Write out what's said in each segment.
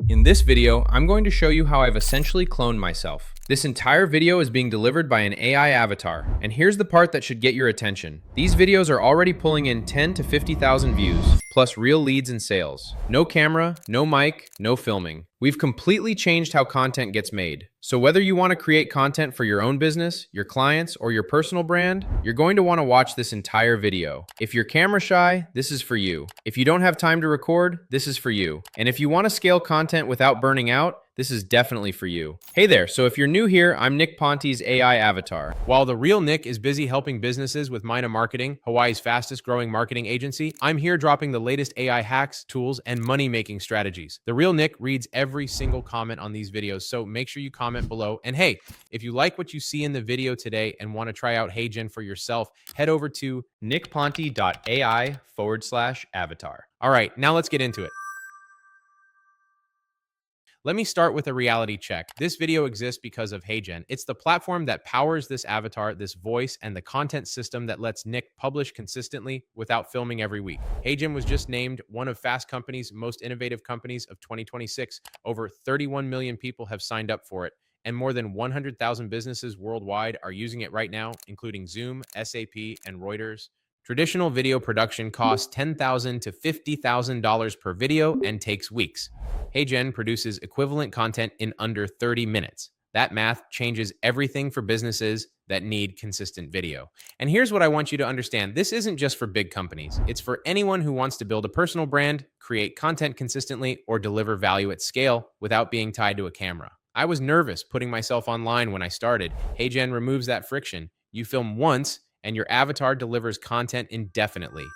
In this video, I'm going to show you how I've essentially cloned myself. This entire video is being delivered by an AI avatar, and here's the part that should get your attention. These videos are already pulling in 10 to 50,000 views, plus real leads and sales. No camera, no mic, no filming. We've completely changed how content gets made. So whether you want to create content for your own business, your clients, or your personal brand, you're going to want to watch this entire video. If you're camera shy, this is for you. If you don't have time to record, this is for you. And if you want to scale content without burning out, this is definitely for you. Hey there, so if you're new here, I'm Nick Ponte's AI avatar. While the real Nick is busy helping businesses with Mina Marketing, Hawaii's fastest growing marketing agency, I'm here dropping the latest AI hacks, tools, and money-making strategies. The real Nick reads every single comment on these videos, so make sure you comment below. And hey, if you like what you see in the video today and want to try out HeyGen for yourself, head over to nickponte.ai/avatar. All right, now let's get into it. Let me start with a reality check. This video exists because of HeyGen. It's the platform that powers this avatar, this voice, and the content system that lets Nick publish consistently without filming every week. HeyGen was just named one of Fast Company's most innovative companies of 2026. Over 31 million people have signed up for it, and more than 100,000 businesses worldwide are using it right now, including Zoom, SAP, and Reuters. Traditional video production costs $10,000 to $50,000 per video and takes weeks. HeyGen produces equivalent content in under 30 minutes. That math changes everything for businesses that need consistent video. And here's what I want you to understand. This isn't just for big companies. It's for anyone who wants to build a personal brand, create content consistently, or deliver value at scale without being tied to a camera. I was nervous putting myself online when I started. HeyGen removes that friction. You film once, and your avatar delivers content indefinitely.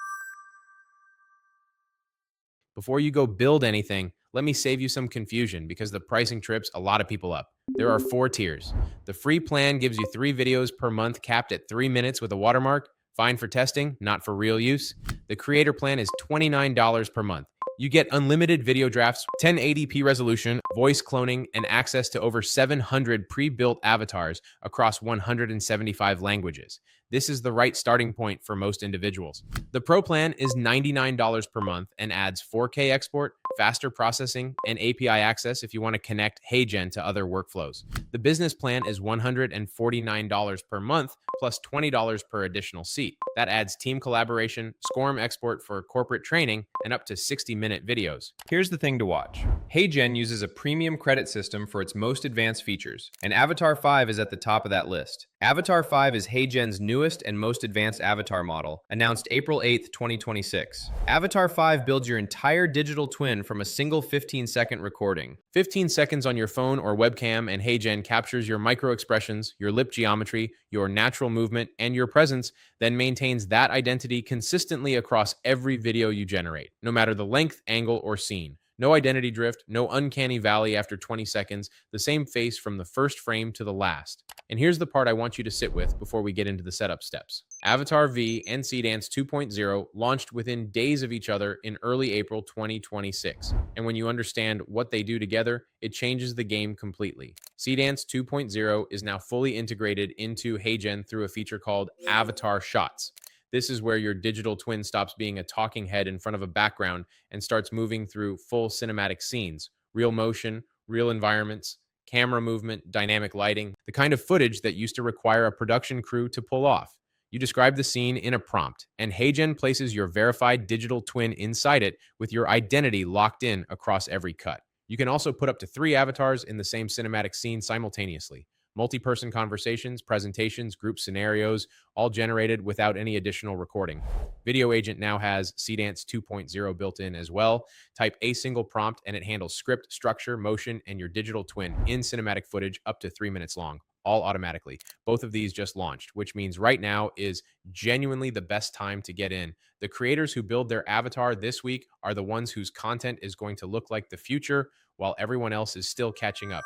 Before you go build anything, let me save you some confusion because the pricing trips a lot of people up. There are 4 tiers. The free plan gives you 3 videos per month capped at 3 minutes with a watermark. Fine for testing, not for real use. The creator plan is $29 per month. You get unlimited video drafts, 1080p resolution, voice cloning, and access to over 700 pre-built avatars across 175 languages. This is the right starting point for most individuals. The Pro plan is $99 per month and adds 4K export, faster processing, and API access if you want to connect HeyGen to other workflows. The business plan is $149 per month plus $20 per additional seat. That adds team collaboration, SCORM export for corporate training, and up to 60-minute videos. Here's the thing to watch. HeyGen uses a premium credit system for its most advanced features, and Avatar 5 is at the top of that list. Avatar 5 is HeyGen's newest and most advanced avatar model, announced April 8th, 2026. Avatar 5 builds your entire digital twin from a single 15-second recording. 15 seconds on your phone or webcam, and HeyGen captures your micro expressions, your lip geometry, your natural movement, and your presence, then maintains that identity consistently across every video you generate, no matter the length, angle, or scene. No identity drift, no uncanny valley after 20 seconds, the same face from the first frame to the last. And here's the part I want you to sit with before we get into the setup steps. Avatar V and Seedance 2.0 launched within days of each other in early April 2026. And when you understand what they do together, it changes the game completely. Seedance 2.0 is now fully integrated into HeyGen through a feature called Avatar Shots. This is where your digital twin stops being a talking head in front of a background and starts moving through full cinematic scenes, real motion, real environments, camera movement, dynamic lighting, the kind of footage that used to require a production crew to pull off. You describe the scene in a prompt, and HeyGen places your verified digital twin inside it with your identity locked in across every cut. You can also put up to 3 avatars in the same cinematic scene simultaneously. Multi-person conversations, presentations, group scenarios, all generated without any additional recording. Video Agent now has Seedance 2.0 built in as well. Type a single prompt and it handles script, structure, motion, and your digital twin in cinematic footage up to 3 minutes long, all automatically. Both of these just launched, which means right now is genuinely the best time to get in. The creators who build their avatar this week are the ones whose content is going to look like the future while everyone else is still catching up.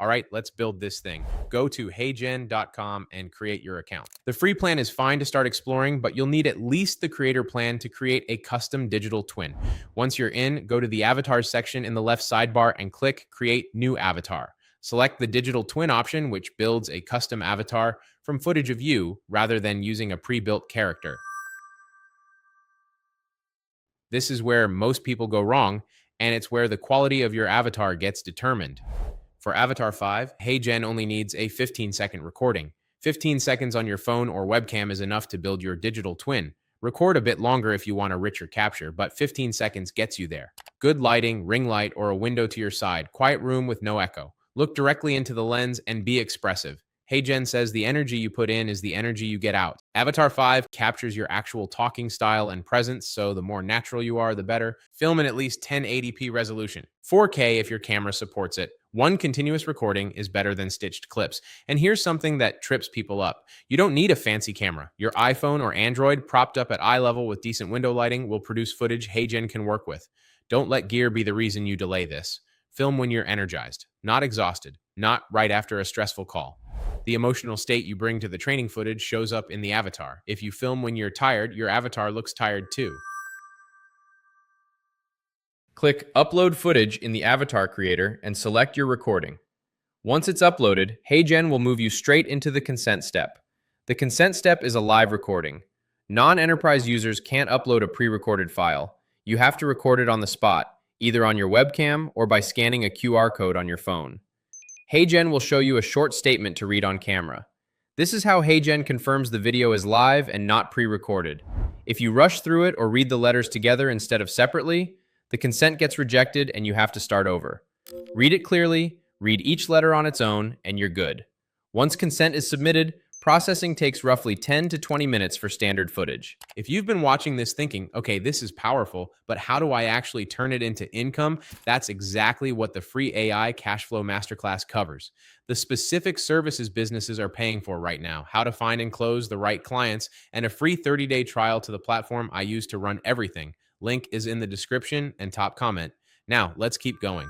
All right, let's build this thing. Go to heygen.com and create your account. The free plan is fine to start exploring, but you'll need at least the creator plan to create a custom digital twin. Once you're in, go to the avatars section in the left sidebar and click Create New Avatar. Select the digital twin option, which builds a custom avatar from footage of you rather than using a pre-built character. This is where most people go wrong, and it's where the quality of your avatar gets determined. For Avatar 5, HeyGen only needs a 15-second recording. 15 seconds on your phone or webcam is enough to build your digital twin. Record a bit longer if you want a richer capture, but 15 seconds gets you there. Good lighting, ring light, or a window to your side, quiet room with no echo. Look directly into the lens and be expressive. HeyGen says the energy you put in is the energy you get out. Avatar 5 captures your actual talking style and presence, so the more natural you are, the better. Film in at least 1080p resolution. 4K if your camera supports it. One continuous recording is better than stitched clips. And here's something that trips people up. You don't need a fancy camera. Your iPhone or Android, propped up at eye level with decent window lighting, will produce footage HeyGen can work with. Don't let gear be the reason you delay this. Film when you're energized, not exhausted, not right after a stressful call. The emotional state you bring to the training footage shows up in the avatar. If you film when you're tired, your avatar looks tired too. Click Upload Footage in the Avatar Creator and select your recording. Once it's uploaded, HeyGen will move you straight into the consent step. The consent step is a live recording. Non-enterprise users can't upload a pre-recorded file. You have to record it on the spot, either on your webcam or by scanning a QR code on your phone. HeyGen will show you a short statement to read on camera. This is how HeyGen confirms the video is live and not pre-recorded. If you rush through it or read the letters together instead of separately, the consent gets rejected and you have to start over. Read it clearly, read each letter on its own, and you're good. Once consent is submitted, processing takes roughly 10 to 20 minutes for standard footage. If you've been watching this thinking, okay, this is powerful, but how do I actually turn it into income? That's exactly what the free AI Cashflow Masterclass covers. The specific services businesses are paying for right now, how to find and close the right clients, and a free 30-day trial to the platform I use to run everything. Link is in the description and top comment. Now, let's keep going.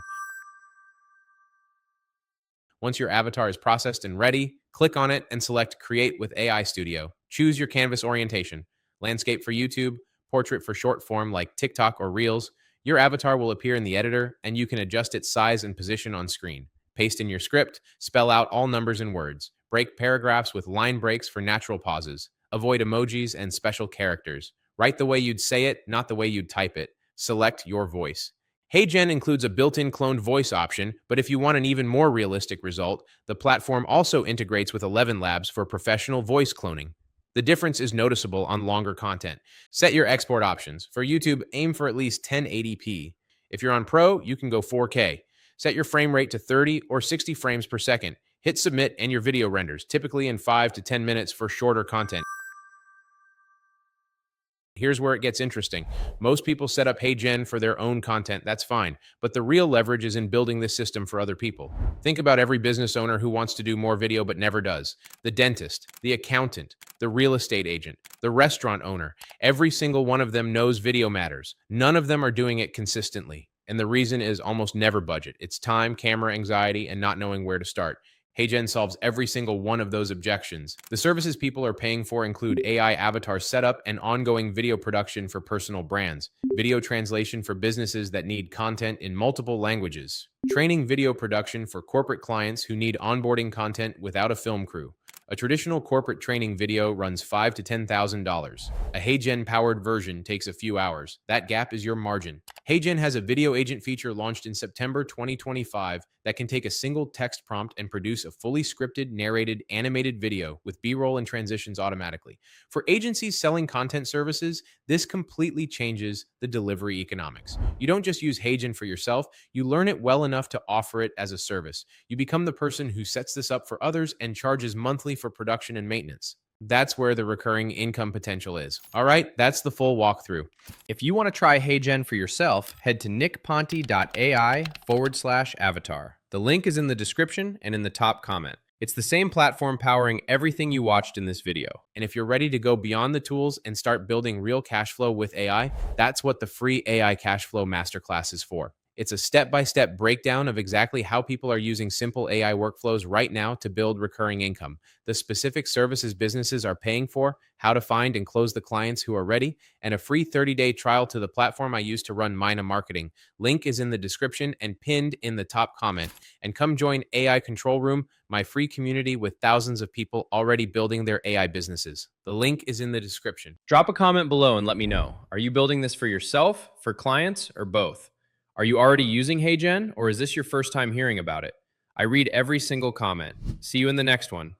Once your avatar is processed and ready, click on it and select Create with AI Studio. Choose your canvas orientation. Landscape for YouTube, portrait for short form like TikTok or Reels. Your avatar will appear in the editor and you can adjust its size and position on screen. Paste in your script, spell out all numbers and words. Break paragraphs with line breaks for natural pauses. Avoid emojis and special characters. Write the way you'd say it, not the way you'd type it. Select your voice. HeyGen includes a built-in cloned voice option, but if you want an even more realistic result, the platform also integrates with 11 Labs for professional voice cloning. The difference is noticeable on longer content. Set your export options. For YouTube, aim for at least 1080p. If you're on Pro, you can go 4K. Set your frame rate to 30 or 60 frames per second. Hit submit and your video renders, typically in 5 to 10 minutes for shorter content. Here's where it gets interesting. Most people set up HeyGen for their own content, that's fine, but the real leverage is in building this system for other people. Think about every business owner who wants to do more video but never does. The dentist, the accountant, the real estate agent, the restaurant owner. Every single one of them knows video matters. None of them are doing it consistently. And the reason is almost never budget. It's time, camera anxiety, and not knowing where to start. HeyGen solves every single one of those objections. The services people are paying for include AI avatar setup and ongoing video production for personal brands, video translation for businesses that need content in multiple languages, training video production for corporate clients who need onboarding content without a film crew. A traditional corporate training video runs $5,000 to $10,000. A HeyGen-powered version takes a few hours. That gap is your margin. HeyGen has a video agent feature launched in September 2025 that can take a single text prompt and produce a fully scripted, narrated, animated video with B-roll and transitions automatically. For agencies selling content services, this completely changes the delivery economics. You don't just use HeyGen for yourself, you learn it well enough to offer it as a service. You become the person who sets this up for others and charges monthly for production and maintenance. That's where the recurring income potential is. All right, that's the full walkthrough. If you want to try HeyGen for yourself, head to nickponte.ai/avatar. The link is in the description and in the top comment. It's the same platform powering everything you watched in this video. And if you're ready to go beyond the tools and start building real cash flow with AI, that's what the free AI Cashflow Masterclass is for. It's a step-by-step breakdown of exactly how people are using simple AI workflows right now to build recurring income, the specific services businesses are paying for, how to find and close the clients who are ready, and a free 30-day trial to the platform I use to run Mina Marketing. Link is in the description and pinned in the top comment. And come join AI Control Room, my free community with thousands of people already building their AI businesses. The link is in the description. Drop a comment below and let me know. Are you building this for yourself, for clients, or both? Are you already using HeyGen, or is this your first time hearing about it? I read every single comment. See you in the next one.